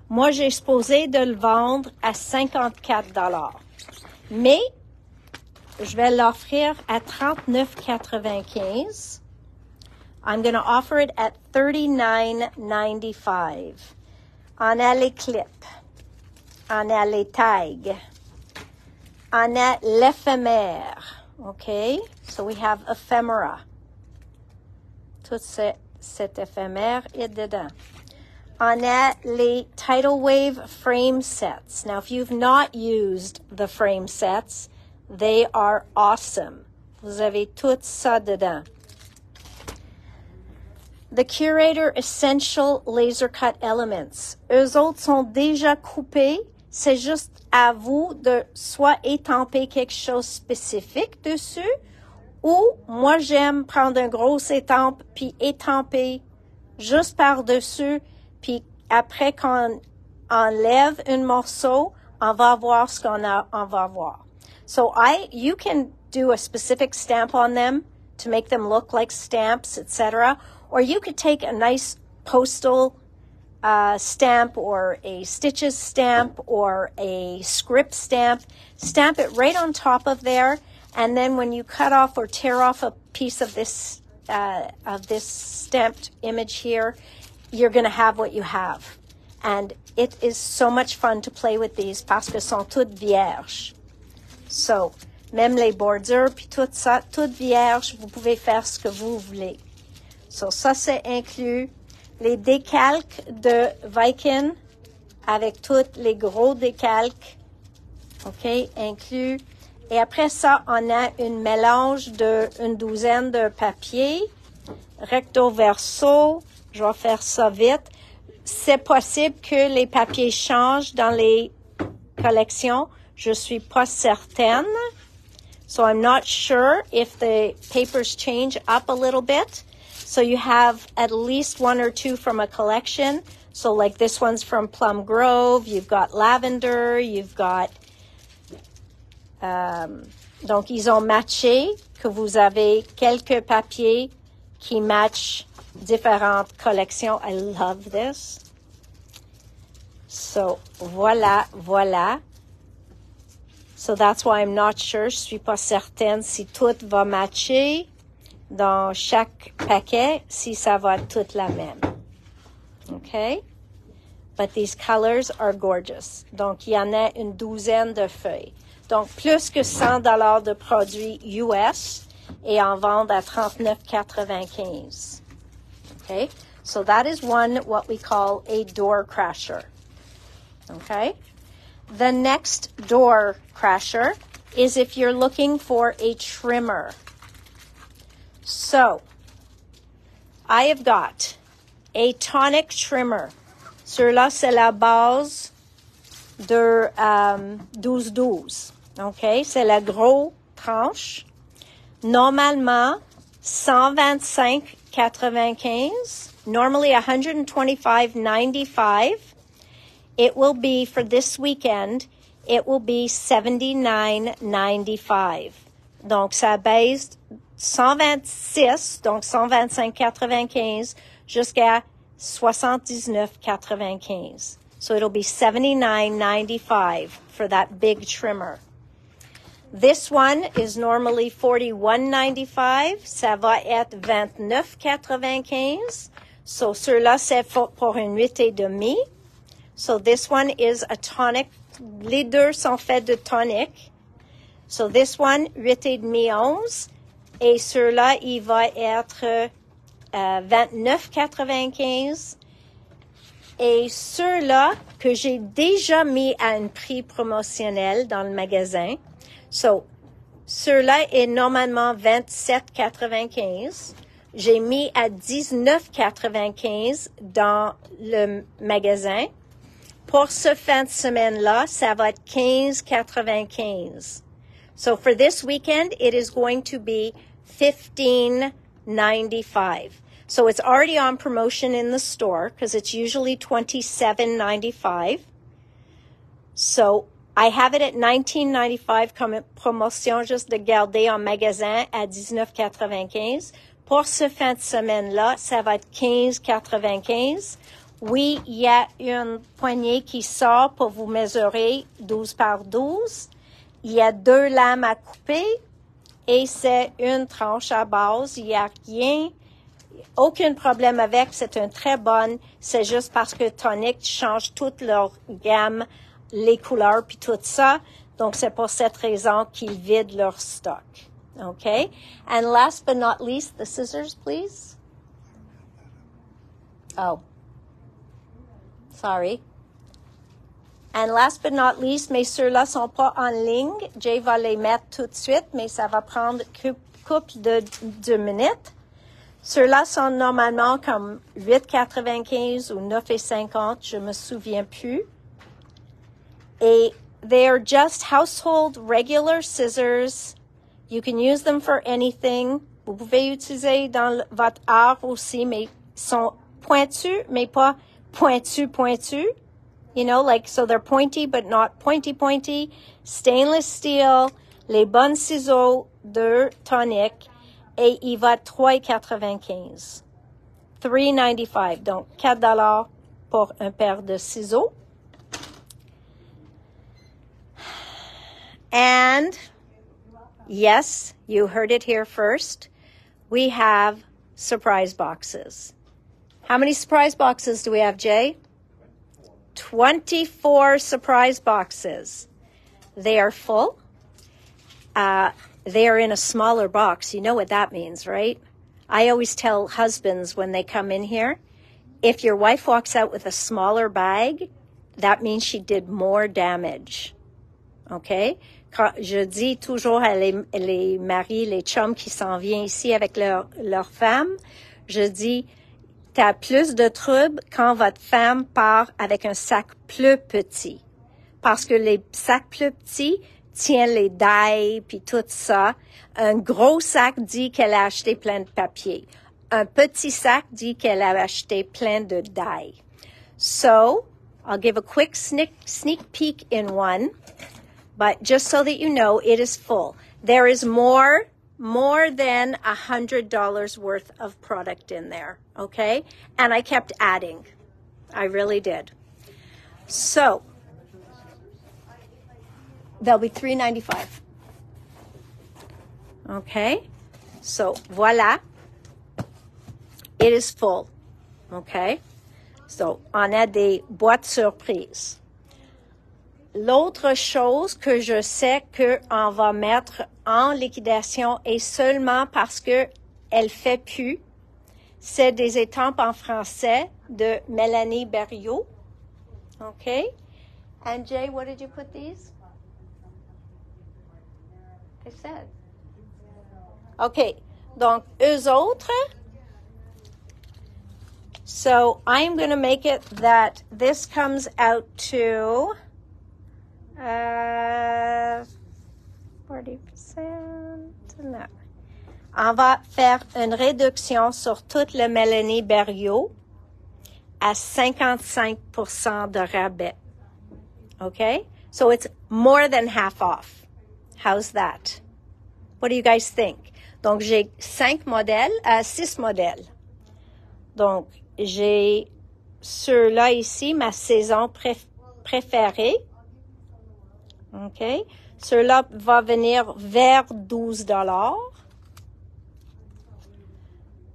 S1: Moi, j'ai supposé de le vendre à $54. Mais je vais l'offrir à $39,95. I'm going to offer it at $39.95. On a les clips. On a les tags. On a l'éphémère. Okay? So we have ephemera. Tout cet éphémère est dedans. On a les Tidal Wave frame sets. Now, if you've not used the frame sets, they are awesome. Vous avez tout ça dedans. The Curator Essential Laser Cut Elements. Eux autres sont déjà coupés. C'est juste à vous de soit étamper quelque chose spécifique dessus, ou moi j'aime prendre une grosse étampe puis étamper juste par-dessus, puis après qu'on enlève un morceau, on va voir ce on va voir. So you can do a specific stamp on them to make them look like stamps, etc. Or you could take a nice postal stamp or a stitches stamp or a script stamp, stamp it right on top of there, and then when you cut off or tear off a piece of this stamped image here, you're going to have what you have. And it is so much fun to play with these parce que sont toutes vierges. So même les bordures, puis tout ça, toute vierge, vous pouvez faire ce que vous voulez. So, ça, c'est inclus. Les décalques de Viking, avec tous les gros décalques, OK, inclus. Et après ça, on a une mélange d'une douzaine de papiers, recto verso. Je vais faire ça vite. C'est possible que les papiers changent dans les collections. Je suis pas certaine. So I'm not sure if the papers change up a little bit. So you have at least one or two from a collection. So like this one's from Plum Grove. You've got lavender. You've got... donc, ils ont matché que vous avez quelques papiers qui matchent différentes collections. I love this. So, voilà. So, that's why I'm not sure. Je suis pas certaine si tout va matcher dans chaque paquet, si ça va être toute la même. Okay? But these colors are gorgeous. Donc, il y en a une douzaine de feuilles. Donc, plus que 100 $ de produits US et en vente à 39,95. Okay? So that is one, what we call a door crasher. Okay? The next door crasher is if you're looking for a trimmer. So, I have got a tonic trimmer. Celui-là, c'est la base de 12-12. OK? C'est la grosse tranche. Normalement, 125,95. Normally, 125.95. It will be, for this weekend, it will be 79.95. Donc, ça baisse 126, donc 125,95 jusqu'à 79.95. So it'll be $79.95 for that big trimmer. This one is normally $41.95. Ça va être $29.95. So ceux-là, c'est pour une 8,5. So this one is a tonic. Les deux sont faits de tonic. So this one, 8,5 11. Et ceux-là, il va être 29,95. Et ceux-là que j'ai déjà mis à un prix promotionnel dans le magasin. So, ceux-là est normalement 27,95. J'ai mis à 19,95 dans le magasin. Pour ce fin de semaine-là, ça va être 15,95. So, for this weekend, it is going to be $15.95. So it's already on promotion in the store because it's usually $27.95. So I have it at $19.95 comme promotion, juste de garder en magasin à $19.95. Pour ce fin de semaine-là, ça va être $15.95. Oui, il y a une poignée qui sort pour vous mesurer 12 par 12. Il y a 2 lames à couper et c'est une tranche à base. Il n'y a rien. Aucun problème avec, c'est une très bonne. C'est juste parce que Tonic change toute leur gamme, les couleurs puis tout ça. Donc, c'est pour cette raison qu'ils vident leur stock. Okay? And last but not least, the scissors, please. Oh. Sorry. And last but not least, mais ceux-là sont pas en ligne. Jay va les mettre tout de suite, mais ça va prendre couple de 2 minutes. Ceux-là sont normalement comme 8,95 ou 9,50, je me souviens plus. Et they are just household regular scissors. You can use them for anything. Vous pouvez utiliser dans votre art aussi, mais sont pointus, mais pas pointus. You know, like, so they're pointy, but not pointy. Stainless steel, les bons ciseaux de Tonic. Et il va être $3,95. $3.95. Donc, $4 pour un paire de ciseaux. And, yes, you heard it here first. We have surprise boxes. How many surprise boxes do we have, Jay? 24 surprise boxes. They are full. they're in a smaller box. You know what that means, right? I always tell husbands when they come in here, if your wife walks out with a smaller bag, that means she did more damage. OK? Quand je dis toujours à les maris, les chums qui s'en viennent ici avec leur femme, je dis, t'as plus de troubles quand votre femme part avec un sac plus petit. Parce que les sacs plus petits tiennent les dailles puis tout ça. Un gros sac dit qu'elle a acheté plein de papier. Un petit sac dit qu'elle a acheté plein de dailles. So, I'll give a quick sneak peek in one, but just so that you know, it is full. There is more than $100 worth of product in there, okay? And I kept adding. I really did. So, they'll be $3.95. Okay? So, voila. It is full. Okay? So, on a des boîtes surprises. L'autre chose que je sais qu'on va mettre en liquidation et seulement parce que elle fait plus, c'est des étampes en français de Mélanie Berriot. Okay? And Jay, what did you put these? I said. Okay. Donc, eux autres. So, I'm going to make it that this comes out to 40%. Non. On va faire une réduction sur toute le Mélanie Berriot à 55% de rabais. Okay? So it's more than half off. How's that? What do you guys think? Donc, j'ai 6 modèles. Donc, j'ai ceux-là ici, ma saison préférée. OK? Ceux-là va venir vers $12.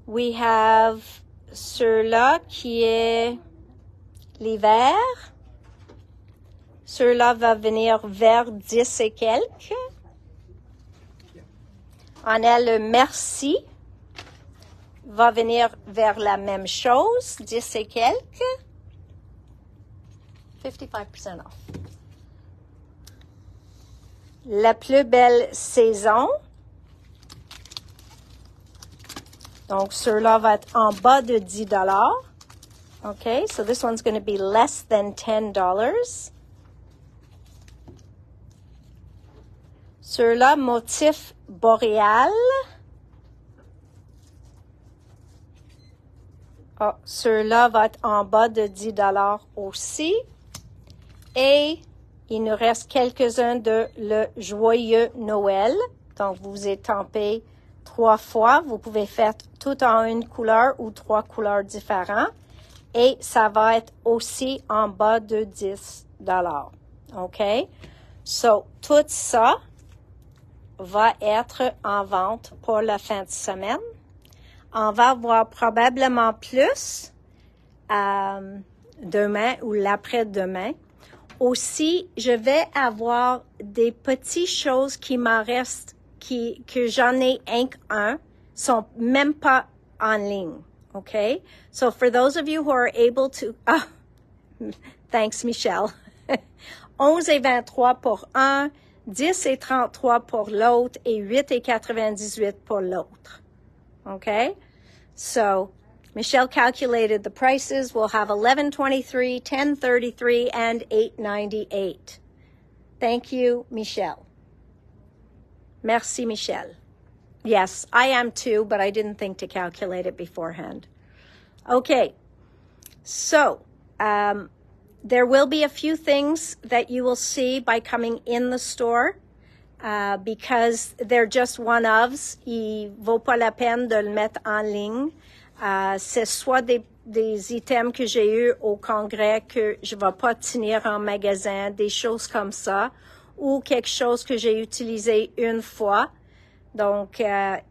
S1: We have ceux-là qui est l'hiver. Ceux-là va venir vers 10 et quelques. On a le merci. Va venir vers la même chose, 10 et quelques. 55% off. La plus belle saison. Donc, ceux-là va être en bas de $10. Okay, so this one's going to be less than $10. Ceux-là, motif boréal. Oh, ceux-là va être en bas de $10 aussi. Et il nous reste quelques-uns de le joyeux Noël. Donc, vous étampez 3 fois. Vous pouvez faire tout en une couleur ou 3 couleurs différentes. Et ça va être aussi en bas de $10. OK? So, tout ça va être en vente pour la fin de semaine. On va avoir probablement plus demain ou l'après-demain. Aussi, je vais avoir des petites choses qui m'en restent, que j'en ai un, sont même pas en ligne. Okay? So for those of you who are able to, thanks Michelle. 11 et 23 pour un, 10 et 33 pour l'autre et 8 et 98 pour l'autre. Okay? So, Michelle calculated the prices. We'll have $11.23, $10.33, and $8.98. Thank you, Michelle. Merci, Michelle. Yes, I am too, but I didn't think to calculate it beforehand. Okay. So, there will be a few things that you will see by coming in the store. Because they're just one-ofs, il vaut pas la peine de le mettre en ligne. C'est soit des items que j'ai eu au congrès que je vais pas tenir en magasin, des choses comme ça, ou quelque chose que j'ai utilisé une fois. Donc,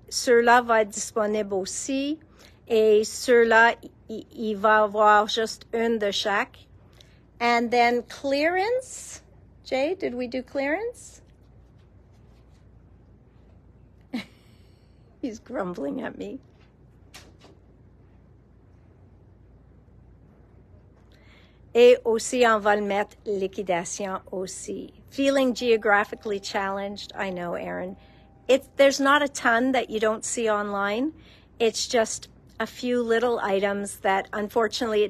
S1: ceux-là vont être disponibles aussi. Et ceux-là, il va y avoir juste une de chaque. And then clearance. Jay, did we do clearance? He's grumbling at me. Et aussi, on va le mettre liquidation aussi. Feeling geographically challenged. I know, Erin. There's not a ton that you don't see online. It's just a few little items that, unfortunately,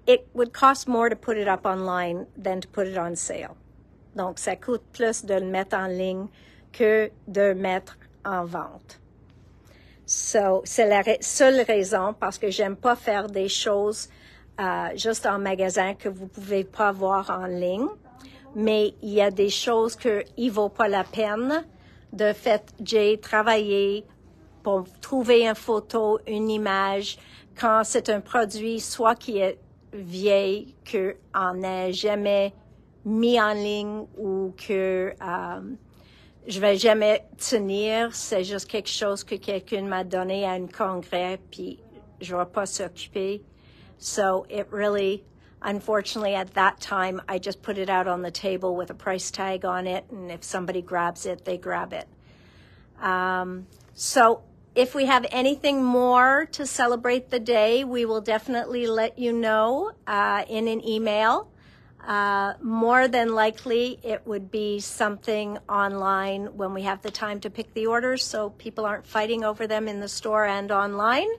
S1: it would cost more to put it up online than to put it on sale. Donc, ça coûte plus de le mettre en ligne que de le mettre en vente. So, c'est la seule raison parce que j'aime pas faire des choses juste en magasin que vous pouvez pas voir en ligne. Mais il y a des choses qu'il vaut pas la peine. De fait, j'ai travaillé pour trouver une photo, une image, quand c'est un produit soit qui est vieil, qu'on n'a jamais mis en ligne ou que je vais jamais tenir. C'est juste quelque chose que quelqu'un m'a donné à un congrès, puis je vais pas s'occuper. So it really, unfortunately, at that time, I just put it out on the table with a price tag on it, and if somebody grabs it, they grab it. So if we have anything more to celebrate the day, we will definitely let you know in an email. More than likely, it would be something online when we have the time to pick the orders, so people aren't fighting over them in the store and online.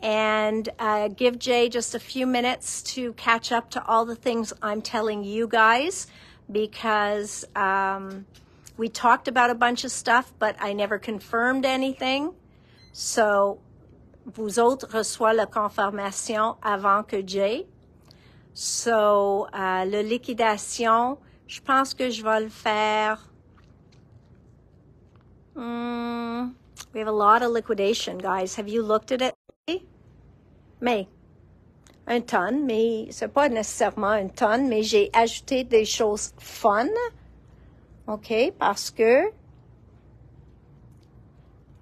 S1: And give Jay just a few minutes to catch up to all the things I'm telling you guys, because we talked about a bunch of stuff, but I never confirmed anything. So, vous autres reçoivez la confirmation avant que Jay. So, le liquidation, je pense que je vais le faire. We have a lot of liquidation, guys. Have you looked at it? Mais, un tonne, mais c'est pas nécessairement une tonne, mais j'ai ajouté des choses fun, OK, parce que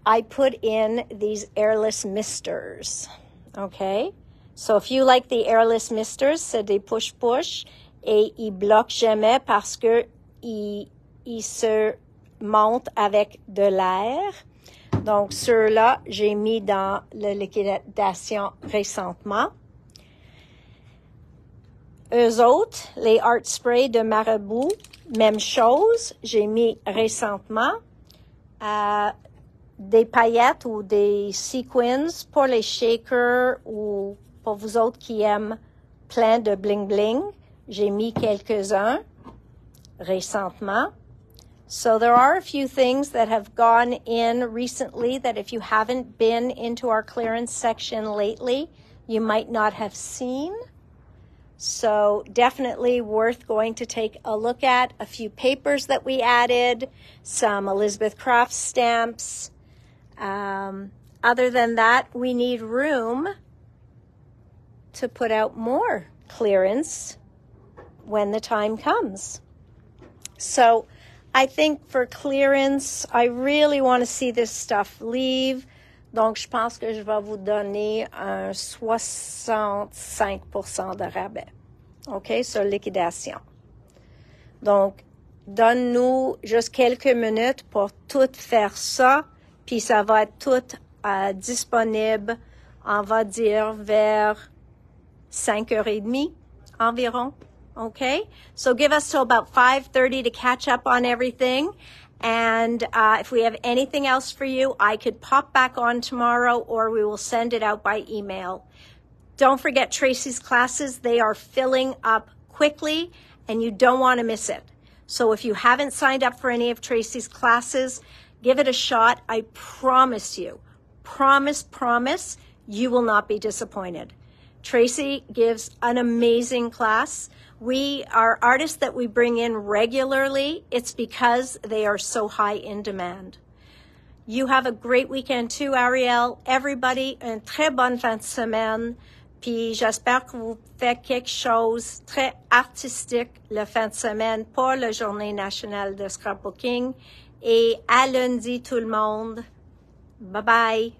S1: I put in these airless misters, OK? So if you like the airless misters, c'est des push-push et ils bloquent jamais parce que ils se montent avec de l'air. Donc, ceux-là, j'ai mis dans la liquidation récemment. Eux autres, les Art Spray de Marabout, même chose, j'ai mis récemment. Des paillettes ou des sequins pour les shakers ou pour vous autres qui aiment plein de bling-bling. J'ai mis quelques-uns récemment. So there are a few things that have gone in recently that if you haven't been into our clearance section lately, you might not have seen. So definitely worth going to take a look at. A few papers that we added, some Elizabeth Crofts stamps. Other than that, we need room to put out more clearance when the time comes. So I think for clearance, I really want to see this stuff leave. Donc, je pense que je vais vous donner un 65% de rabais. OK, sur liquidation. Donc, donne-nous juste quelques minutes pour tout faire ça, puis ça va être tout disponible, on va dire, vers 5h30 environ. Okay, so give us till about 5:30 to catch up on everything. And if we have anything else for you, I could pop back on tomorrow or we will send it out by email. Don't forget Tracy's classes. They are filling up quickly and you don't want to miss it. So if you haven't signed up for any of Tracy's classes, give it a shot. I promise you, promise, you will not be disappointed. Tracy gives an amazing class. We are artists that we bring in regularly. It's because they are so high in demand. You have a great weekend too, Ariel. Everybody, une très bonne fin de semaine. Puis j'espère que vous faites quelque chose très artistique le fin de semaine pour la Journée nationale de scrapbooking. Et à lundi tout le monde. Bye bye.